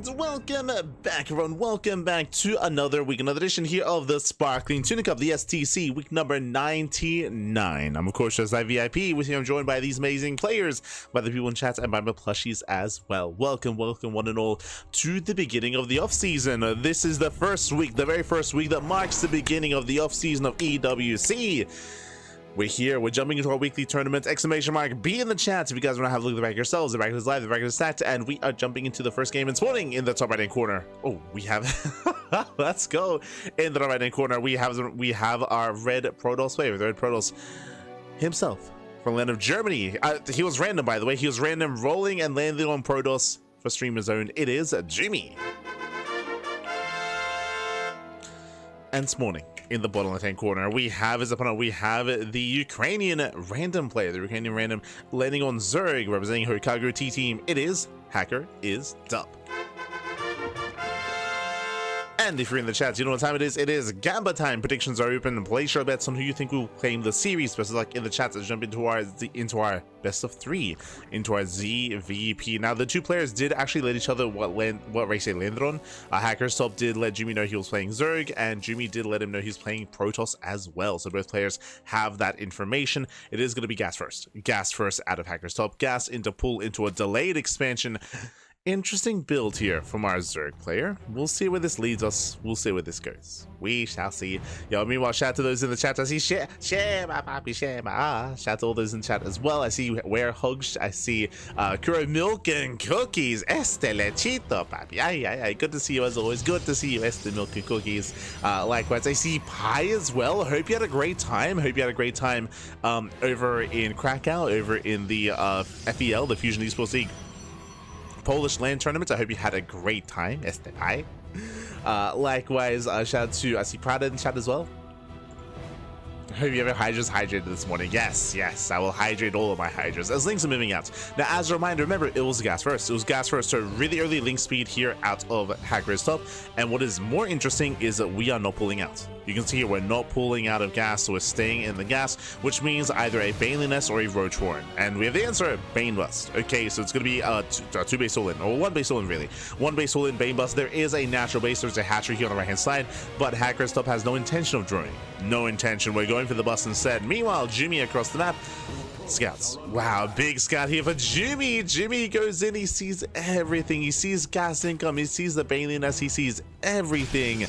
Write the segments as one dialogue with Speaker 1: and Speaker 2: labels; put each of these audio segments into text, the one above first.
Speaker 1: And welcome back, everyone. Welcome back to another week, another edition here of the Sparkling Tuna Cup, the STC, week number 99. I'm, of course, just VIP. With you, I'm joined by these amazing players, by the people in chat, and by my plushies as well. Welcome, one and all, to the beginning of the off-season. This is the first week, the very first week that marks the beginning of the off-season of EWC. We're here, we're jumping into our weekly tournament, exclamation mark, be in the chat if you guys want to have a look at the bracket yourselves. The bracket is live, the bracket is stacked, and we are jumping into the first game and spawning in the top right hand corner. Oh, we have, let's go. In the top right hand corner, we have our red Protoss player, the red Protoss himself from the land of Germany. He was random, by the way, he was random rolling and landing on Protoss for streamer zone. It is Jumy. And spawning in the bottom left hand corner, we have as opponent, we have the Ukrainian random player, the Ukrainian random landing on Zerg, representing Hokago T team. It is HackErIsTop. And if you're in the chat, you know what time it is. It is Gamba time. Predictions are open. Place your bets on who you think will claim the series. Best of luck in the chat. Let's jump into our best of 3, into our ZVP. Now, the two players did actually let each other what race they landed on. HackErIsTop did let Jumy know he was playing Zerg, and Jumy did let him know he's playing Protoss as well. So both players have that information. It is going to be gas first. Gas first out of HackErIsTop. Gas into pull into a delayed expansion. Interesting build here from our Zerg player. We'll see where this leads us. We'll see where this goes. We shall see. Yo, meanwhile, shout out to those in the chat. I see share my papi, share my shout out to all those in chat as well. I see Where Hugged. I see Kuro Milk and Cookies. Este lechito, papi. Ay. Good to see you as always. Good to see you, Este Milk and Cookies. Likewise, I see Pie as well. Hope you had a great time. Over in Krakow, over in the FEL, the Fusion Esports League Polish LAN tournament. I hope you had a great time. Likewise, shout out to, I see Prada in chat as well. I hope you have Hydras hydrated this morning. Yes, I will hydrate all of my Hydras as links are moving out. Now, as a reminder, remember, it was gas first. So really early link speed here out of HackErIsTop. And what is more interesting is that we are not pulling out. You can see here, we're not pulling out of gas, so we're staying in the gas, which means either a Baneling Nest or a Roach Warren. And we have the answer, Bane Bust. Okay, so it's going to be a 2 base all in, or 1 base all in, really. 1 base all in, Bane Bust. There is a natural base, there's a hatchery here on the right hand side, but HackErIsTop has no intention of drawing. No intention. We're going for the bust instead. Meanwhile, Jumy across the map. Scouts. Wow, big scout here for Jumy. Jumy goes in, he sees everything. He sees gas income, he sees the Baneling Nest, he sees everything.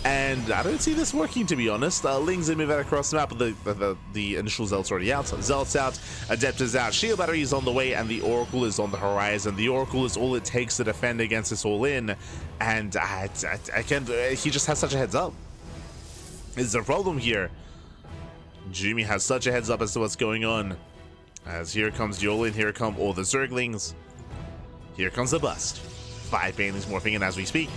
Speaker 1: And I don't see this working, to be honest. Lings move out across the map, but the initial Zealot's already out. Zealot's out, Adept is out, Shield Battery is on the way, and the Oracle is on the horizon. The Oracle is all it takes to defend against this all-in, and he just has such a heads up. Is the problem here. Jumy has such a heads up as to what's going on. As here comes the all-in, here come all the Zerglings. Here comes the bust. 5 Banelings morphing in as we speak.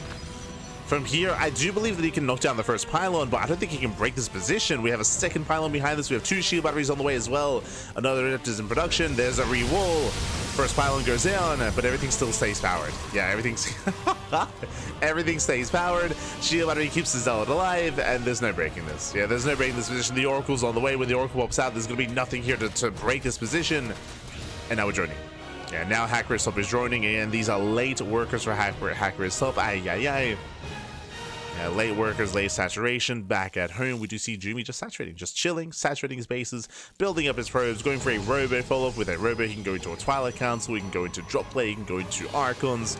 Speaker 1: From here, I do believe that he can knock down the first pylon, but I don't think he can break this position. We have a second pylon behind this. We have 2 shield batteries on the way as well. Another Adept is in production. There's a re-wall. First pylon goes down, but everything still stays powered. Yeah, everything stays powered. Shield battery keeps the Zealot alive, and there's no breaking this. Yeah, there's no breaking this position. The Oracle's on the way. When the Oracle pops out, there's going to be nothing here to break this position. And now we're joining. Yeah, now HackErIsTop is joining, and these are late workers for HackErIsTop. Ay. Yeah, late workers, late saturation. Back at home, we do see Jumy just saturating, just chilling, saturating his bases, building up his probes, going for a Robo follow-up. With a Robo, he can go into a Twilight Council, he can go into Drop Play, he can go into Archons.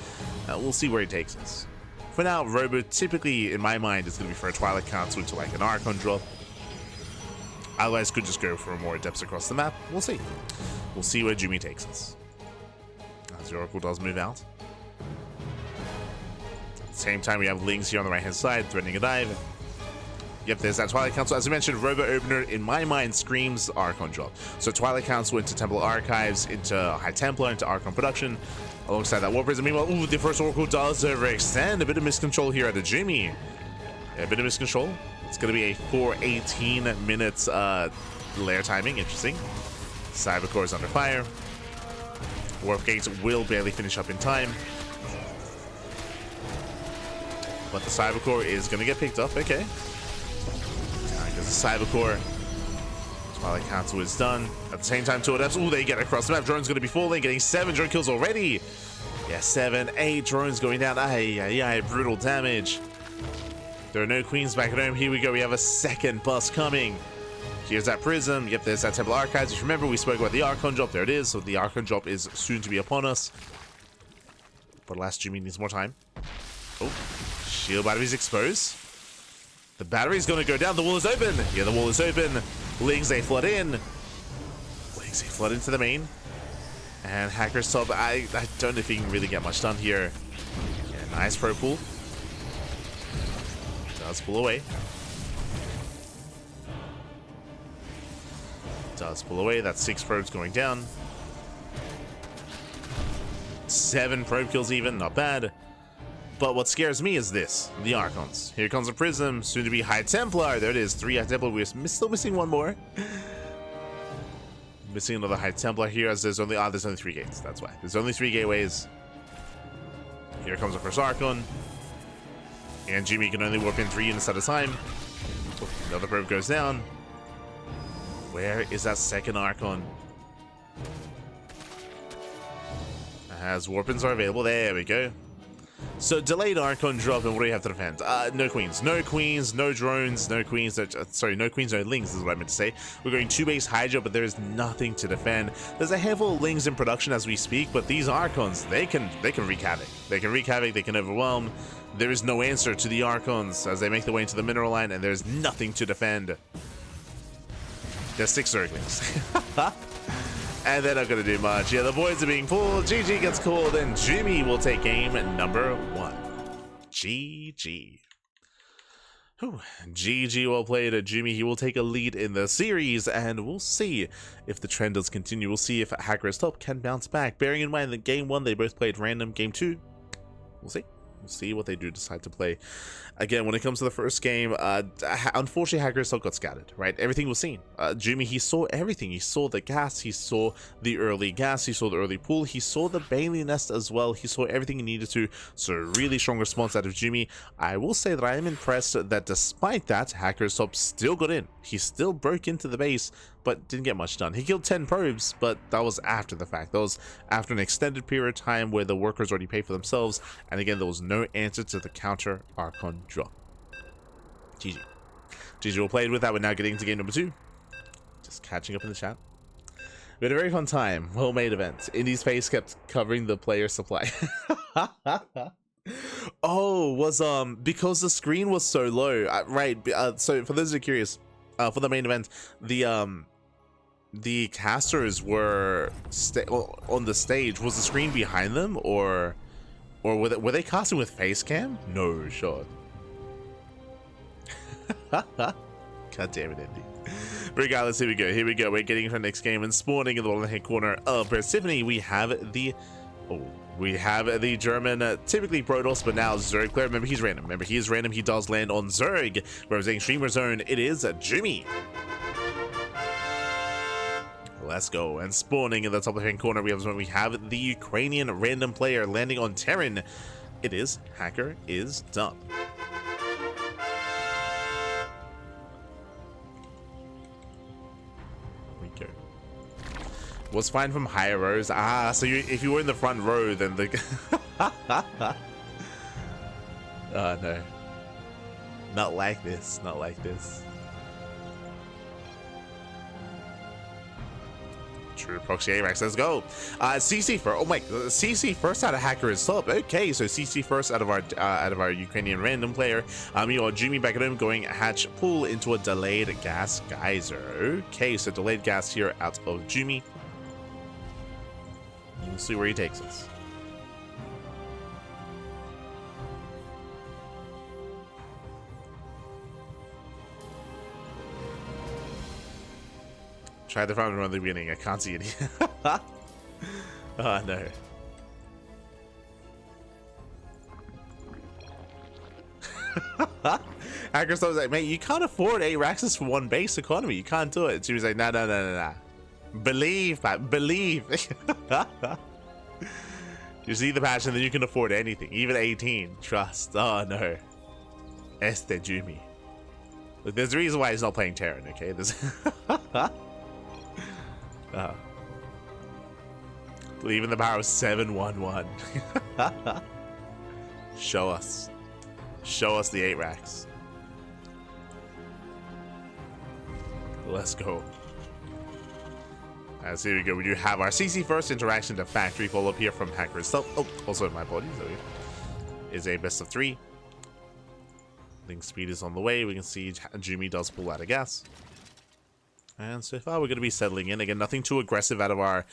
Speaker 1: We'll see where he takes us. For now, Robo typically, in my mind, is going to be for a Twilight Council into like an Archon drop. Otherwise, could just go for more Adepts across the map. We'll see. We'll see where Jumy takes us. As the Oracle does move out. Same time, we have Lings here on the right hand side threatening a dive. Yep, there's that Twilight Council. As I mentioned, Robo Opener in my mind screams Archon drop. So Twilight Council into Temple Archives, into High Templar, into Archon production, alongside that War Prison. Meanwhile, ooh, the first Oracle does overextend. A bit of miscontrol here at the Jumy. Yeah, a bit of miscontrol. It's going to be a 4:18 minutes lair timing. Interesting. Cybercore is under fire. Warp Gates will barely finish up in time. But the Cybercore is going to get picked up. Okay. Because the Cybercore. Twilight Council is done. At the same time, 2 Adepts. Ooh, they get across the map. Drone's going to be falling. Getting 7 drone kills already. Yeah, 7, 8 drones going down. Aye, brutal damage. There are no queens back at home. Here we go. We have a second bus coming. Here's that prism. Yep, there's that Temple Archives. If you remember, we spoke about the Archon drop. There it is. So the Archon drop is soon to be upon us. But last Jumy needs more time. Oh, shield batteries exposed. The battery's going to go down. The wall is open. Yeah, the wall is open. Lings, they flood in. Lings, they flood into the main. And HackErIsTop, I don't know if he can really get much done here. Yeah, nice pro pull. Does pull away. Does pull away. That's 6 probes going down. 7 probe kills even, not bad. But what scares me is this, the Archons. Here comes a Prism, soon to be High Templar. There it is, 3 High Templar. We're still missing one more. Missing another High Templar here, as there's only 3 gates. That's why. There's only 3 gateways. Here comes the first Archon. And Jumy can only warp in 3 units at a time. Another probe goes down. Where is that second Archon? As warp-ins are available. There we go. So delayed Archon drop, and what do we have to defend? No queens, no drones, no queens. No queens, no lings is what I meant to say. We're going 2 base Hydra, but there is nothing to defend. There's a handful of lings in production as we speak, but these Archons, they can wreak havoc. They can wreak havoc. They can overwhelm. There is no answer to the Archons as they make their way into the mineral line, and there's nothing to defend. There's 6 Zerglings. And they're not going to do much. Yeah, the voids are being pulled. GG gets called, and Jumy will take game number 1. GG. Whew. GG well played. Jumy, he will take a lead in the series, and we'll see if the trend does continue. We'll see if HackErIsTop can bounce back. Bearing in mind that game 1, they both played random. Game 2, we'll see. We'll see what they do decide to play. Again, when it comes to the first game, unfortunately, HackErIsTop got scattered, right? Everything was seen. Jumy, he saw everything. He saw the gas. He saw the early gas. He saw the early pool. He saw the Bailey nest as well. He saw everything he needed to. So, really strong response out of Jumy. I will say that I am impressed that despite that, HackErIsTop still got in. He still broke into the base, but didn't get much done. He killed 10 probes, but that was after the fact. That was after an extended period of time where the workers already paid for themselves. And again, there was no answer to the counter Archon drop. GG. GG well played with that. We're now getting into game number 2. Just catching up in the chat. We had a very fun time. Well made event. Indy's face kept covering the player supply. Oh, was because the screen was so low. Right. So for those who are curious, for the main event, the casters were on the stage. Was the screen behind them, or were they casting with face cam? No shot. God damn it, Indy. Regardless, here we go. We're getting into the next game, and spawning in the bottom hand corner of Persephone, we have the German, typically Protoss, but now Zerg player. Remember, he's random. He does land on Zerg, representing Streamer Zone. It is Jumy. Let's go. And spawning in the top left-hand corner, we have the Ukrainian random player landing on Terran. It is HackErIsTop. Was fine from higher rows. So if you were in the front row, then the oh no, not like this. True proxy ARAX, let's go. CC first. Oh my, CC first out of HackErIsTop. Okay, so CC first out of our Ukrainian random player. You know, Jumy back at home going hatch pull into a delayed gas geyser. Okay, so delayed gas here out of Jumy. We'll see where he takes us. Try the front from the beginning. I can't see it. Oh no. HackErIsTop was like, mate, you can't afford 8 Raxes for 1 base economy. You can't do it. She was like, no. Believe, Pat. Believe. You see the passion, then you can afford anything, even 18. Trust. Oh no. Este Jumy. Look, there's a reason why he's not playing Terran, okay? There's Believe in the power of 711. Show us. Show us the 8 racks. Let's go. As here we go. We do have our CC first interaction to factory follow up here from HackErIsTop. Oh, also my apologies. There we go. Is a best of 3. Link speed is on the way. We can see Jumy does pull out of gas. And so far we're going to be settling in. Again, nothing too aggressive out of our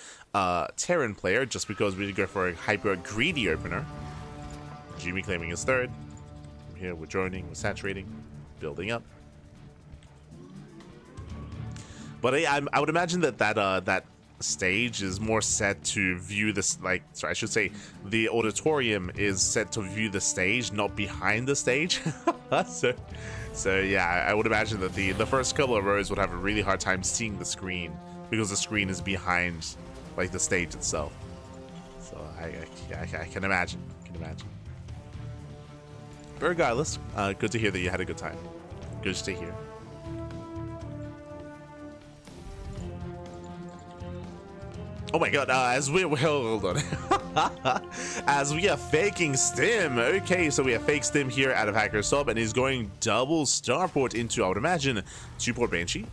Speaker 1: Terran player, just because we did go for a hyper greedy opener. Jumy claiming his 3rd. From here we're joining, we're saturating, building up. But I would imagine that that stage is more set to view this, like, sorry, I should say the auditorium is set to view the stage, not behind the stage. so yeah, I would imagine that the first couple of rows would have a really hard time seeing the screen because the screen is behind, like, the stage itself. So I can imagine. But regardless, good to hear that you had a good time. Good to hear. Oh my god, as we hold on. As we are faking stim. Okay, so we have fake stim here out of HackErIsTop, and he's going double starport into, I would imagine, 2-port Banshee.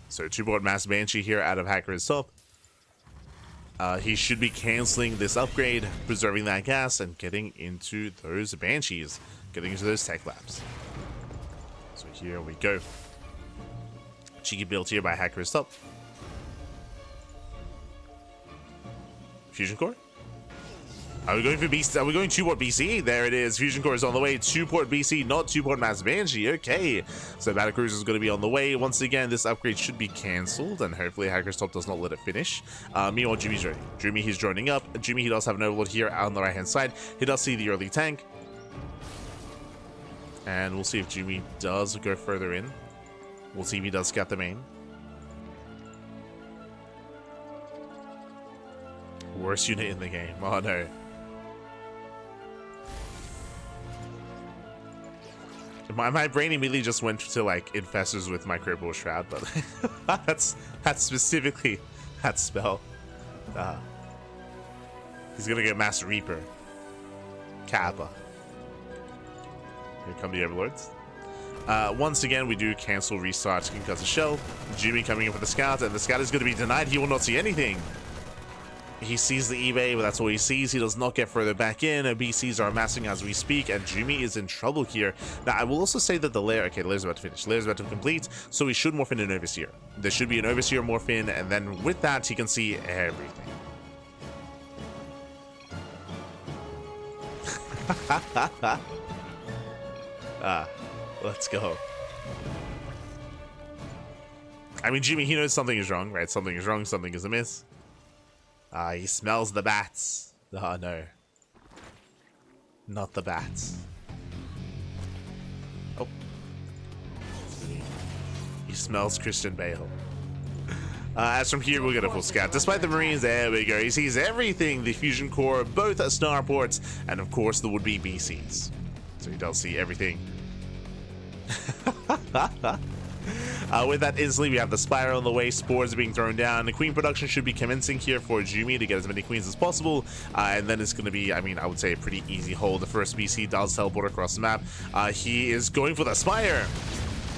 Speaker 1: So 2-port Mass Banshee here out of HackErIsTop. He should be canceling this upgrade, preserving that gas, and getting into those Banshees, getting into those tech labs. So here we go. Cheeky build here by HackErIsTop. Fusion Core? Are we going for BC? Are we going 2-port BC? There it is. Fusion Core is on the way. 2-port BC, not 2-port Mass Banshee. Okay. So Battlecruiser is going to be on the way. Once again, this upgrade should be cancelled, and hopefully HackErIsTop does not let it finish. Meanwhile, Jumy's ready. Jumy, he's joining up. Jumy, he does have an overload here on the right-hand side. He does see the early tank. And we'll see if Jumy does go further in. We'll see if he does scout the main. Worst unit in the game. Oh no. My brain immediately just went to, like, Infestors with Microbull Shroud, but that's specifically that spell. He's gonna get Master Reaper. Kappa. Here come the Overlords. Once again, we do cancel restart Concussive Shell. Jumy coming in for the scout, and the scout is gonna be denied. He will not see anything. He sees the eBay, but that's all he sees. He does not get further back in. BCs are amassing as we speak, and Jumy is in trouble here. Now, I will also say that the lair... Okay, the lair's about to finish. Lair's about to complete, so he should morph in an Overseer. There should be an Overseer morph in, and then with that, he can see everything. Let's go. I mean, Jumy, he knows something is wrong, right? Something is wrong, something is amiss. He smells the bats. Oh no. Not the bats. Oh. He smells Christian Bale. As from here, we'll get a full scout. Despite the Marines, there we go. He sees everything. The Fusion Core, both starports, and of course the would-be BCs. So he does see everything. With that, instantly we have the Spire on the way. Spores are being thrown down. The Queen production should be commencing here for Jumy to get as many Queens as possible. And then it's going to be, I mean, I would say a pretty easy hold. The first BC does teleport across the map. He is going for the Spire.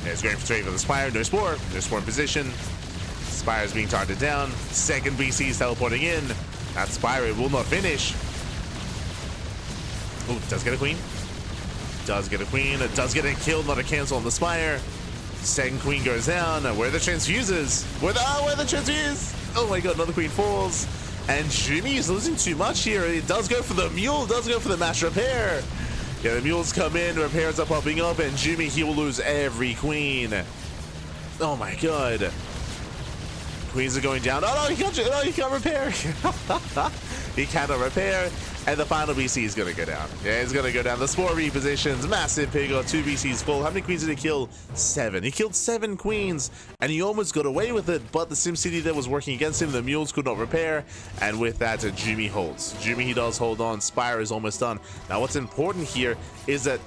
Speaker 1: He's going straight for the Spire. No Spore. No Spore in position. Spire is being targeted down. Second BC is teleporting in. That Spire, it will not finish. Oh, does get a Queen. Does get a Queen. It does get a kill, not a cancel on the Spire. Second Queen goes down. Where are the transfuses? Where the transfuse? Oh my god, another Queen falls. And Jumy is losing too much here. It does go for the Mule, does go for the Mass Repair. Yeah, the Mules come in, repairs are popping up, and Jumy, he will lose every Queen. Oh my god. Queens are going down. Oh no, he can't repair. He cannot repair. And the final BC is going to go down. Yeah, it's going to go down. The Spore repositions. Massive pig on 2 BCs full. How many queens did he kill? 7. He killed 7 queens. And he almost got away with it. But the SimCity that was working against him, the Mules could not repair. And with that, Jumy holds. Jumy, he does hold on. Spire is almost done. Now, what's important here is that...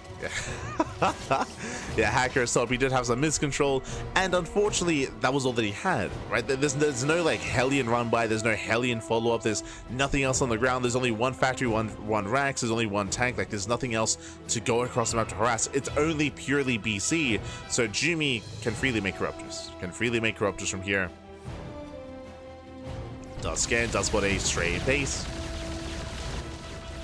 Speaker 1: Yeah, HackErIsTop, he did have some miscontrol, and unfortunately, that was all that he had, right? There's no like Hellion run by, there's no Hellion follow up, there's nothing else on the ground, there's only one factory, one Rax, there's only one tank, like there's nothing else to go across the map to harass. It's only purely BC, so Jumy can freely make Corruptors from here. Does scan, does spot a straight base.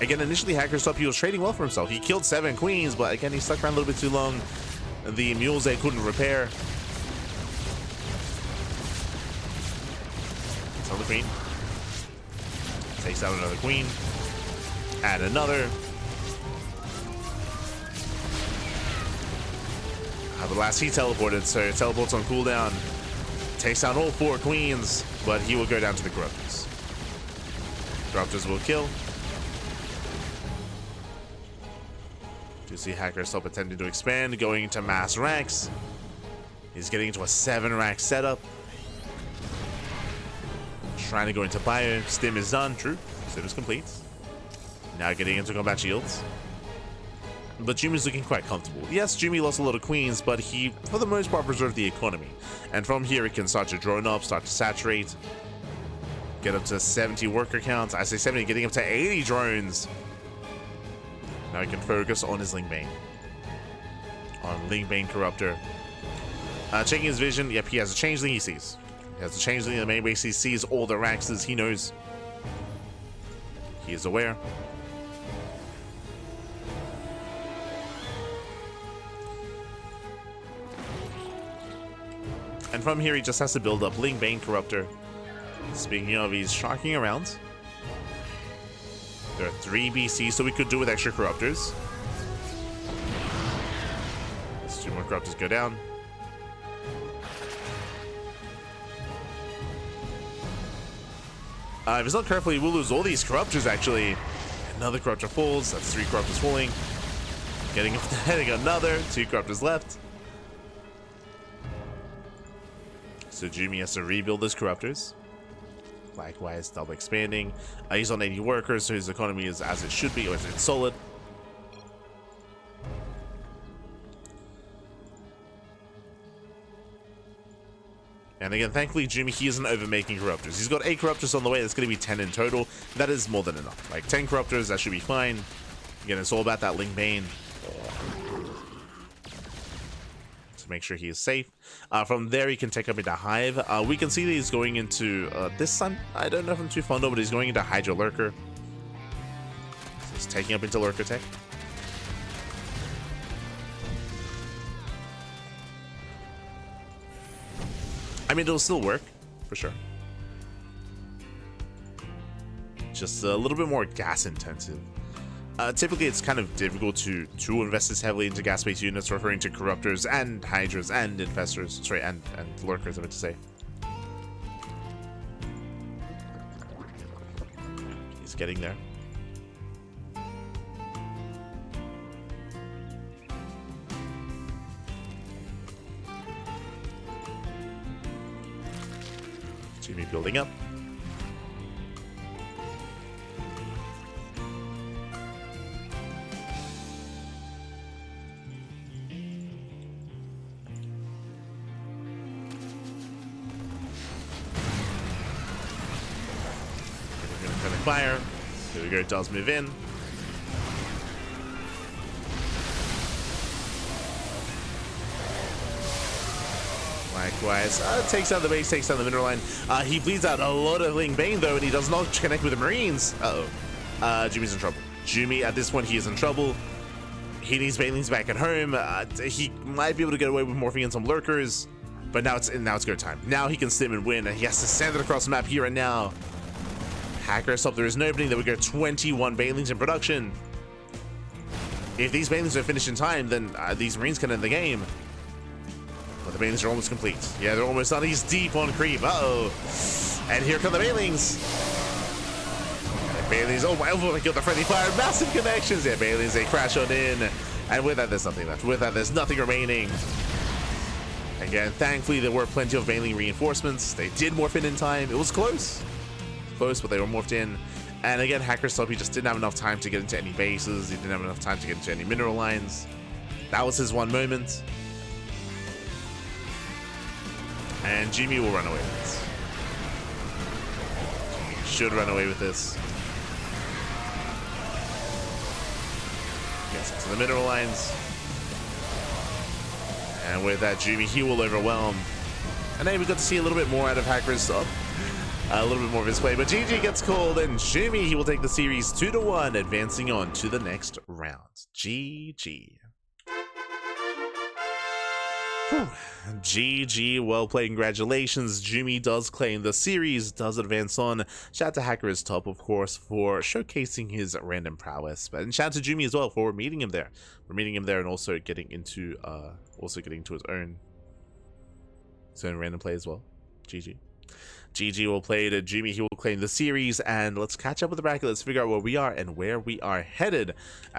Speaker 1: Again, initially HackErIsTop, he was trading well for himself. He killed 7 queens, but again, he stuck around a little bit too long. The mules they couldn't repair. Another queen. Takes out another queen. And another. The last he teleported, so teleports on cooldown. Takes down all 4 queens, but he will go down to the Corruptors. Corruptors will kill. You see HackErIsTop attempting to expand, going into mass racks. He's getting into a 7 rack setup. Trying to go into bio. Stim is done. True. Stim is complete. Now getting into combat shields. But Jumy's looking quite comfortable. Yes, Jumy lost a lot of queens, but he, for the most part, preserved the economy. And from here, he can start to drone up, start to saturate. Get up to 70 worker counts. I say 70, getting up to 80 drones. Now he can focus on his Lingbane. On Lingbane Corruptor. Checking his vision. Yep, he has a changeling he sees. He has a changeling in the main base. He sees all the Raxes. He knows. He is aware. And from here, he just has to build up Lingbane Corruptor. Speaking of, he's shocking around. There are 3 BC, so we could do with extra Corruptors. Let's 2 more Corruptors go down. If he's not careful, he will lose all these Corruptors, actually. Another Corruptor falls. That's 3 Corruptors falling. Getting another. 2 Corruptors left. So Jumy has to rebuild his Corruptors. Likewise, double expanding. He's on 80 workers, so his economy is as it should be, or it's solid. And again, thankfully, Jumy, he isn't overmaking Corruptors. He's got 8 Corruptors on the way. That's going to be 10 in total. That is more than enough. Like 10 Corruptors, that should be fine. Again, it's all about that Lingbane. To make sure he is safe. From there, he can take up into Hive. We can see that he's going into this sun. I don't know if I'm too fond of, but he's going into Hydra Lurker. So he's taking up into Lurker Tech. I mean, it'll still work, for sure. Just a little bit more gas intensive. Typically, it's kind of difficult to invest this heavily into gas-based units, referring to Corruptors and Hydras and Infestors. Sorry, and Lurkers, I meant to say. He's getting there. Jumy building up. Fire. There we go, does move in. Likewise, takes out the base, takes down the mineral line. He bleeds out a lot of Lingbane though, and he does not connect with the Marines. Jumy's in trouble. Jumy, at this point, he is in trouble. He needs Banelings back at home. He might be able to get away with morphing in some Lurkers, but now it's go time. Now he can stim and win, and he has to send it across the map here and now. HackErIsTop, there is no opening that we get 21 Banelings in production. If these Banelings are finished in time, then these Marines can end the game. But the Banelings are almost complete. Yeah, they're almost done. He's deep on creep. Uh-oh. And here come the Banelings. Banelings, oh my god, the friendly fire. Massive connections. Yeah, Banelings, they crash on in. And with that, there's nothing left. With that, there's nothing remaining. Again, thankfully, there were plenty of Baneling reinforcements. They did morph in time. It was close. Close, but they were morphed in. And again, HackErIsTop, he just didn't have enough time to get into any bases. He didn't have enough time to get into any mineral lines. That was his one moment. And Jumy will run away with this. Should run away with this. Gets into the mineral lines. And with that, Jumy, he will overwhelm. And then we got to see a little bit more out of HackErIsTop. A little bit more of his play, but GG gets called, and Jumy, he will take the series 2-1, advancing on to the next round. GG. Whew. GG, well played, congratulations. Jumy does claim the series, does advance on. Shout out to HackErIsTop, of course, for showcasing his random prowess, and shout out to Jumy as well for meeting him there. We're meeting him there and also getting into his own random play as well. GG. GG will play to Jumy, he will claim the series, and let's catch up with the bracket. Let's figure out where we are and where we are headed as